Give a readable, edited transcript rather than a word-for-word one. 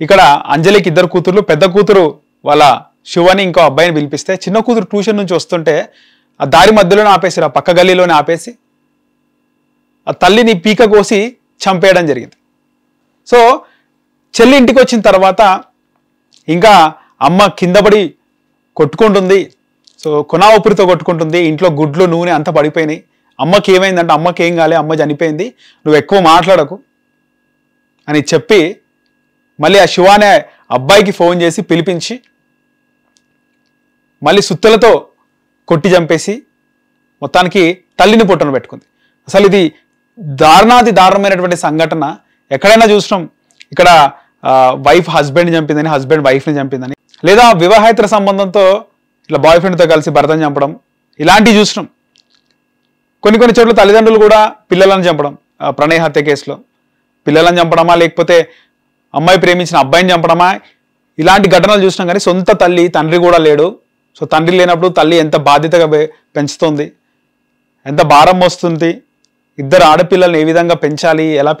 ఇక్కడ అంజలికి ఇద్దరు కూతుర్లు, పెద్ద కూతురు వాళ్ళ శివని ఇంకో అబ్బాయిని పిలిపిస్తే చిన్న కూతురు ట్యూషన్ నుంచి వస్తుంటే ఆ దారి మధ్యలోనే ఆపేసి, ఆ పక్క గల్లీలోనే ఆపేసి ఆ తల్లిని పీక కోసి చంపేయడం జరిగింది. సో చెల్లి ఇంటికి వచ్చిన తర్వాత ఇంకా అమ్మ కింద పడి కొట్టుకుంటుంది. సో కొనా ఊపిరితో కొట్టుకుంటుంది. ఇంట్లో గుడ్లు నూనె అంతా పడిపోయినాయి. అమ్మకి ఏమైందంటే, అమ్మకి ఏం కాలే, అమ్మ చనిపోయింది, నువ్వు ఎక్కువ మాట్లాడకు అని చెప్పి మళ్ళీ ఆ శివ అనే అబ్బాయికి ఫోన్ చేసి పిలిపించి మళ్ళీ సుత్తలతో కొట్టి చంపేసి మొత్తానికి తల్లిని పొట్టన పెట్టుకుంది. అసలు ఇది దారుణమైనటువంటి సంఘటన. ఎక్కడైనా చూసినాం, ఇక్కడ వైఫ్ హస్బెండ్ని చంపిందని, హస్బెండ్ వైఫ్ని చంపిందని, లేదా వివాహేతర సంబంధంతో ఇట్లా బాయ్ ఫ్రెండ్తో కలిసి భర్తను చంపడం, ఇలాంటివి చూసినాం. కొన్ని చోట్ల తల్లిదండ్రులు కూడా పిల్లలను చంపడం, ప్రణయ హత్య కేసులో పిల్లలను చంపడమా, లేకపోతే అమ్మాయి ప్రేమించిన అబ్బాయిని చంపడమా, ఇలాంటి ఘటనలు చూసినాం. కానీ సొంత తల్లి తండ్రి కూడా లేడు. సో తండ్రి లేనప్పుడు తల్లి ఎంత బాధ్యతగా పెంచుతుంది, ఎంత భారం వస్తుంది, ఇద్దరు ఆడపిల్లల్ని ఏ విధంగా పెంచాలి, ఎలా